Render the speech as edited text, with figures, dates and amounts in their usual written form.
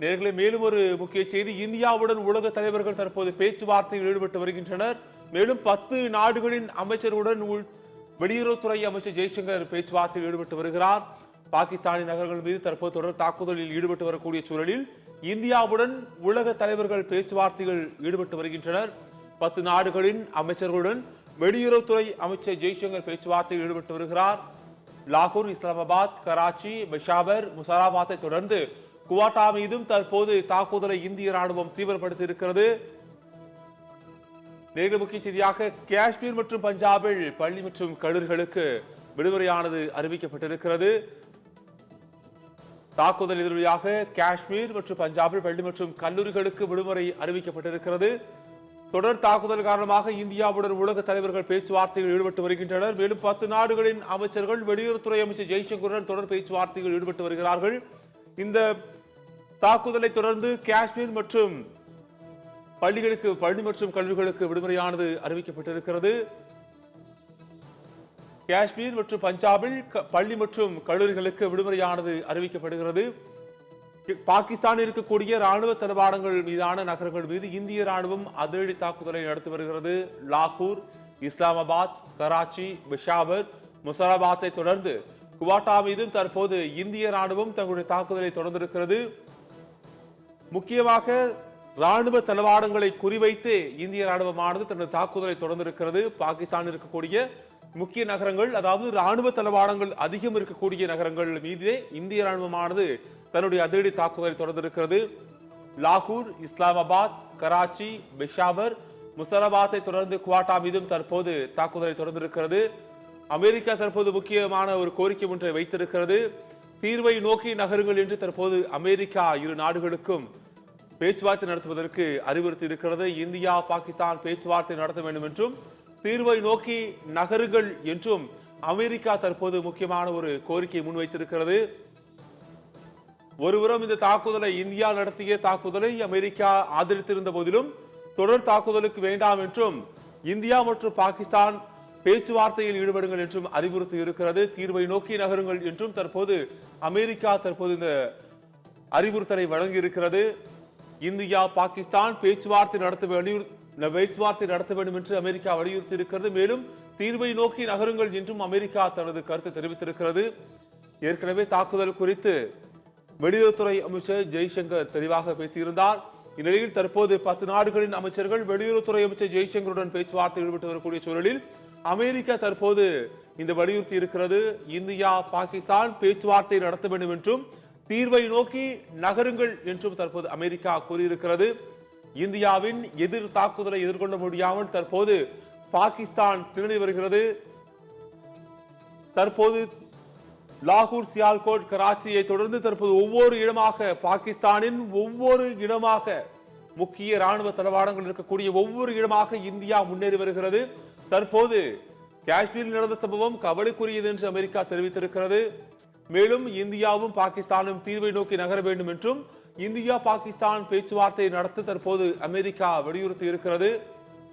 நேர்களை மேலும் ஒரு முக்கிய செய்தி, இந்தியாவுடன் உலக தலைவர்கள் தற்போது பேச்சுவார்த்தையில் ஈடுபட்டு வருகின்றனர். மேலும் 10 நாடுகளின் அமைச்சர்களுடன் வெளியுறவுத்துறை அமைச்சர் ஜெய்சங்கர் பேச்சுவார்த்தையில் ஈடுபட்டு வருகிறார். பாகிஸ்தானின் நகரங்கள் மீது தற்போது தொடர் தாக்குதலில் ஈடுபட்டு வரக்கூடிய சூழலில் இந்தியாவுடன் உலக தலைவர்கள் பேச்சுவார்த்தைகள் ஈடுபட்டு வருகின்றனர். 10 நாடுகளின் அமைச்சர்களுடன் வெளியுறவுத்துறை அமைச்சர் ஜெய்சங்கர் பேச்சுவார்த்தையில் ஈடுபட்டு வருகிறார். லாகூர், இஸ்லாமாபாத், கராச்சி, பெஷாவர், முசாராபாத்தை தொடர்ந்து குவாட்டா மீதும் தற்போது தாக்குதலை இந்திய ராணுவம் தீவிரப்படுத்தி இருக்கிறது. நேற்று முக்கிய செய்தியாக காஷ்மீர் மற்றும் பஞ்சாபில் பள்ளி மற்றும் கல்லூரிகளுக்கு விடுமுறையானது அறிவிக்கப்பட்டிருக்கிறது. தாக்குதல் எதிரொலியாக காஷ்மீர் மற்றும் பஞ்சாபில் பள்ளி மற்றும் கல்லூரிகளுக்கு விடுமுறை அறிவிக்கப்பட்டிருக்கிறது. தொடர் தாக்குதல் காரணமாக இந்தியாவுடன் உலக தலைவர்கள் பேச்சுவார்த்தையில் ஈடுபட்டு வருகின்றனர். மேலும் 10 நாடுகளின் அமைச்சர்கள் வெளியுறவுத்துறை அமைச்சர் ஜெய்சங்கருடன் தொடர் பேச்சுவார்த்தையில் ஈடுபட்டு வருகிறார்கள். இந்த தாக்குதலை தொடர்ந்து காஷ்மீர் மற்றும் பள்ளி மற்றும் கல்லூரிகளுக்கு விடுமுறையானது அறிவிக்கப்பட்டிருக்கிறது. காஷ்மீர் மற்றும் பஞ்சாபில் பள்ளி மற்றும் கல்லூரிகளுக்கு விடுமுறையானது அறிவிக்கப்படுகிறது. பாகிஸ்தான் இருக்கக்கூடிய ராணுவ தளவாடங்கள் மீதான நகரங்கள் மீது இந்திய ராணுவம் அதிரடி தாக்குதலை நடத்தி வருகிறது. லாகூர், இஸ்லாமாபாத், கராச்சி, பெஷாவர், முசாராபாத்தை தொடர்ந்து குவாட்டா மீதும் தற்போது இந்திய ராணுவம் தங்களுடைய தாக்குதலை தொடர்ந்திருக்கிறது. முக்கியமாக ராணுவ தளவாடங்களை குறிவைத்து இந்திய ராணுவமானது தனது தாக்குதலை தொடர்ந்திருக்கிறது. பாகிஸ்தான் இருக்கக்கூடிய முக்கிய நகரங்கள், அதாவது ராணுவ தளவாடங்கள் அதிகம் இருக்கக்கூடிய நகரங்கள் மீதே இந்திய ராணுவமானது தன்னுடைய அதிரடி தாக்குதலை தொடர்ந்திருக்கிறது. லாகூர், இஸ்லாமாபாத், கராச்சி, பெஷாவர், முசாராபாத்தை தொடர்ந்து குவாட்டா மீதும் தற்போது தாக்குதலை தொடர்ந்திருக்கிறது. அமெரிக்கா தற்போது முக்கியமான ஒரு கோரிக்கை ஒன்றை வைத்திருக்கிறது. தீர்வை நோக்கி நகருங்கள் என்று தற்போது அமெரிக்கா இரு நாடுகளுக்கும் பேச்சுவார்த்தை நடத்துவதற்கு அறிவுறுத்தி இருக்கிறது. இந்தியா, பாகிஸ்தான் பேச்சுவார்த்தை நடத்த வேண்டும் என்றும் தீர்வை நோக்கி நகருங்கள் என்றும் அமெரிக்கா தற்போது முக்கியமான ஒரு கோரிக்கை முன்வைத்திருக்கிறது. ஒருபுறம் இந்த தாக்குதலை, இந்தியா நடத்திய தாக்குதலை அமெரிக்கா ஆதரித்திருந்த போதிலும் தொடர் தாக்குதலுக்கு வேண்டாம் என்றும் இந்தியா மற்றும் பாகிஸ்தான் பேச்சுவார்த்தையில் ஈடுபடுங்கள் என்றும் அறிவுறுத்தி இருக்கிறது. தீர்வை நோக்கி நகருங்கள் என்றும் தற்போது அமெரிக்கா இந்த அறிவுறுத்தலை வழங்கி இருக்கிறது. இந்தியா, பாகிஸ்தான் பேச்சுவார்த்தை நடத்த வேண்டும் என்று அமெரிக்கா வலியுறுத்தி இருக்கிறது. மேலும் தீர்வை நோக்கி நகருங்கள் என்றும் அமெரிக்கா தனது கருத்தை தெரிவித்திருக்கிறது. ஏற்கனவே தாக்குதல் குறித்து வெளியுறவுத்துறை அமைச்சர் ஜெய்சங்கர் தெளிவாக பேசியிருந்தார். இந்நிலையில் தற்போது 10 நாடுகளின் அமைச்சர்கள் வெளியுறவுத்துறை அமைச்சர் ஜெய்சங்கருடன் பேச்சுவார்த்தை ஈடுபட்டு வரக்கூடிய சூழலில் அமெரிக்கா தற்போது இந்த வலியுறுத்தி இருக்கிறது. இந்தியா, பாகிஸ்தான் பேச்சுவார்த்தை நடத்த வேண்டும் என்றும் தீர்வை நோக்கி நகருங்கள் என்றும் தற்போது அமெரிக்கா கூறியிருக்கிறது. இந்தியாவின் எதிர் தாக்குதலை எதிர்கொள்ள முடியாமல் தற்போது பாகிஸ்தான் திணறி வருகிறது. தற்போது லாகூர், சியால்கோட், கராச்சியை தொடர்ந்து தற்போது ஒவ்வொரு இடமாக, பாகிஸ்தானின் ஒவ்வொரு இடமாக, முக்கிய ராணுவ தளவாடங்கள் இருக்கக்கூடிய ஒவ்வொரு இடமாக இந்தியா முன்னேறி வருகிறது. தற்போது காஷ்மீரில் நடந்த சம்பவம் கவலைக்குரியது என்று அமெரிக்கா தெரிவித்திருக்கிறது. மேலும் இந்தியாவும் பாகிஸ்தானும் தீர்வை நோக்கி நகர வேண்டும் என்றும் இந்தியா, பாகிஸ்தான் பேச்சுவார்த்தை நடத்த தற்போது அமெரிக்கா வலியுறுத்தி இருக்கிறது.